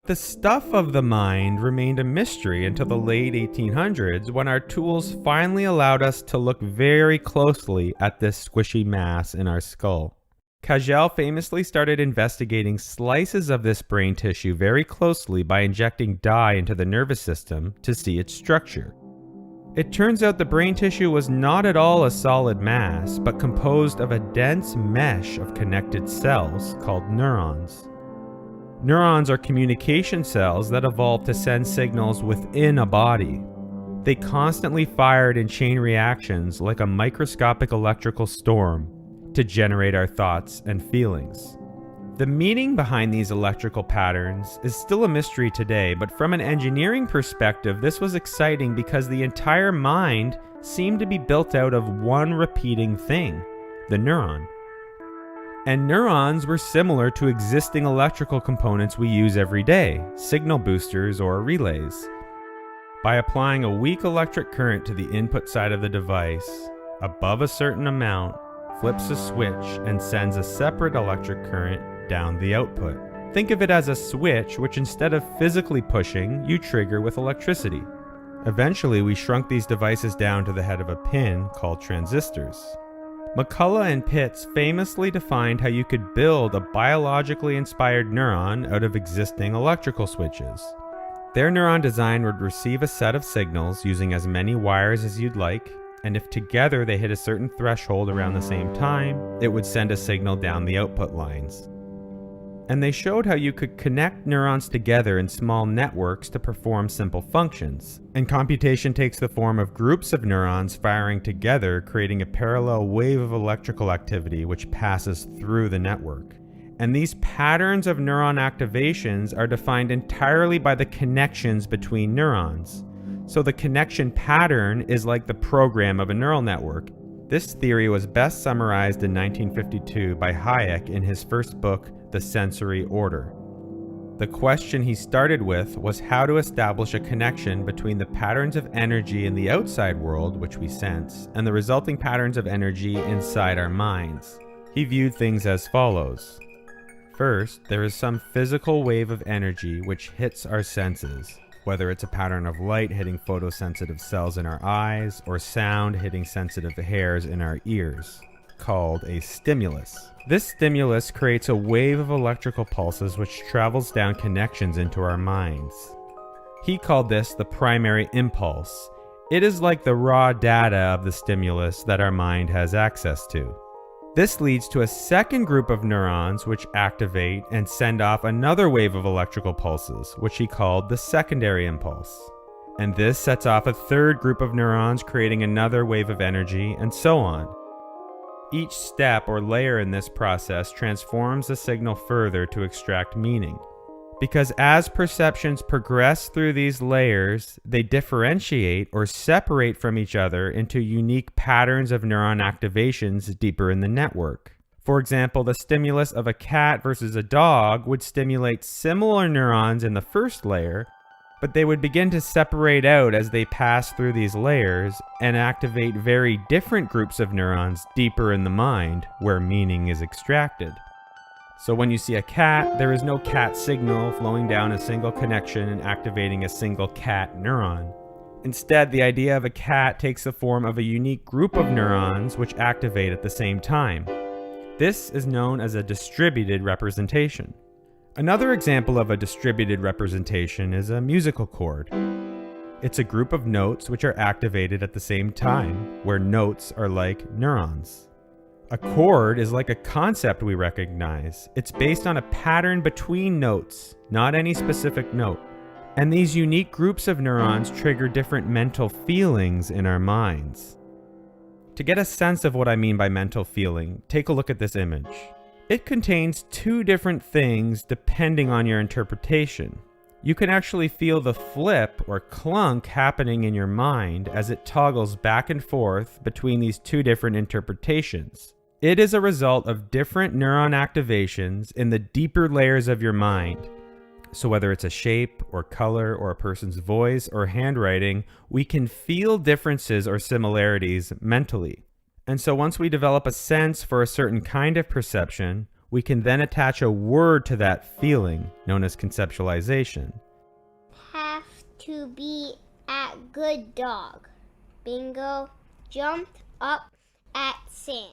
The stuff of the mind remained a mystery until the late 1800s when our tools finally allowed us to look very closely at this squishy mass in our skull. Kagel famously started investigating slices of this brain tissue very closely by injecting dye into the nervous system to see its structure. It turns out the brain tissue was not at all a solid mass, but composed of a dense mesh of connected cells called neurons. Neurons are communication cells that evolved to send signals within a body. They constantly fired in chain reactions like a microscopic electrical storm to generate our thoughts and feelings. The meaning behind these electrical patterns is still a mystery today, but from an engineering perspective, this was exciting because the entire mind seemed to be built out of one repeating thing, the neuron. And neurons were similar to existing electrical components we use every day, signal boosters or relays. By applying a weak electric current to the input side of the device, above a certain amount, flips a switch and sends a separate electric current down the output. Think of it as a switch which instead of physically pushing, you trigger with electricity. Eventually, we shrunk these devices down to the head of a pin called transistors. McCullough and Pitts famously defined how you could build a biologically inspired neuron out of existing electrical switches. Their neuron design would receive a set of signals using as many wires as you'd like, and if together they hit a certain threshold around the same time, it would send a signal down the output lines. And they showed how you could connect neurons together in small networks to perform simple functions. And computation takes the form of groups of neurons firing together, creating a parallel wave of electrical activity which passes through the network. And these patterns of neuron activations are defined entirely by the connections between neurons. So the connection pattern is like the program of a neural network. This theory was best summarized in 1952 by Hayek in his first book, The Sensory Order. The question he started with was how to establish a connection between the patterns of energy in the outside world, which we sense, and the resulting patterns of energy inside our minds. He viewed things as follows. First, there is some physical wave of energy which hits our senses, whether it's a pattern of light hitting photosensitive cells in our eyes or sound hitting sensitive hairs in our ears, called a stimulus. This stimulus creates a wave of electrical pulses which travels down connections into our minds. He called this the primary impulse. It is like the raw data of the stimulus that our mind has access to. This leads to a second group of neurons which activate and send off another wave of electrical pulses, which he called the secondary impulse. And this sets off a third group of neurons, creating another wave of energy, and so on. Each step or layer in this process transforms the signal further to extract meaning. Because as perceptions progress through these layers, they differentiate or separate from each other into unique patterns of neuron activations deeper in the network. For example, the stimulus of a cat versus a dog would stimulate similar neurons in the first layer, but they would begin to separate out as they pass through these layers and activate very different groups of neurons deeper in the mind where meaning is extracted. So when you see a cat, there is no cat signal flowing down a single connection and activating a single cat neuron. Instead, the idea of a cat takes the form of a unique group of neurons which activate at the same time. This is known as a distributed representation. Another example of a distributed representation is a musical chord. It's a group of notes which are activated at the same time, where notes are like neurons. A chord is like a concept we recognize. It's based on a pattern between notes, not any specific note. And these unique groups of neurons trigger different mental feelings in our minds. To get a sense of what I mean by mental feeling, take a look at this image. It contains two different things depending on your interpretation. You can actually feel the flip or clunk happening in your mind as it toggles back and forth between these two different interpretations. It is a result of different neuron activations in the deeper layers of your mind. So whether it's a shape or color or a person's voice or handwriting, we can feel differences or similarities mentally. And so once we develop a sense for a certain kind of perception, we can then attach a word to that feeling, known as conceptualization. Have to be a good dog. Bingo. Jumped up at Sam.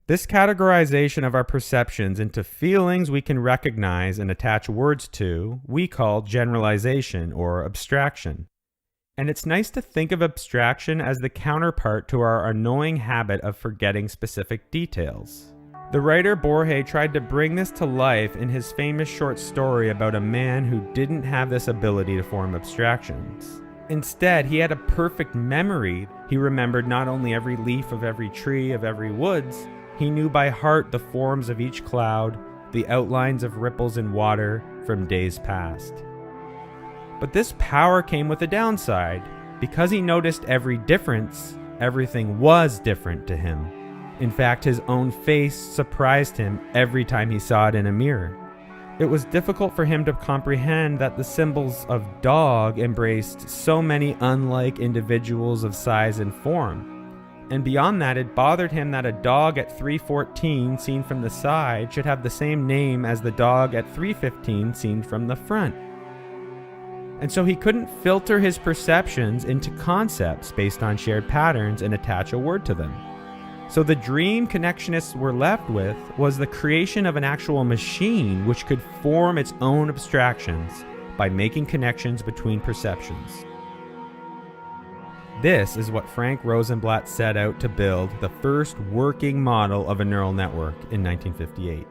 This categorization of our perceptions into feelings we can recognize and attach words to, we call generalization or abstraction. And it's nice to think of abstraction as the counterpart to our annoying habit of forgetting specific details. The writer Borges tried to bring this to life in his famous short story about a man who didn't have this ability to form abstractions. Instead, he had a perfect memory. He remembered not only every leaf of every tree of every woods, he knew by heart the forms of each cloud, the outlines of ripples in water from days past. But this power came with a downside. Because he noticed every difference, everything was different to him. In fact, his own face surprised him every time he saw it in a mirror. It was difficult for him to comprehend that the symbols of dog embraced so many unlike individuals of size and form. And beyond that, it bothered him that a dog at 314 seen from the side should have the same name as the dog at 315 seen from the front. And so he couldn't filter his perceptions into concepts based on shared patterns and attach a word to them. So the dream connectionists were left with was the creation of an actual machine which could form its own abstractions by making connections between perceptions. This is what Frank Rosenblatt set out to build the first working model of a neural network in 1958.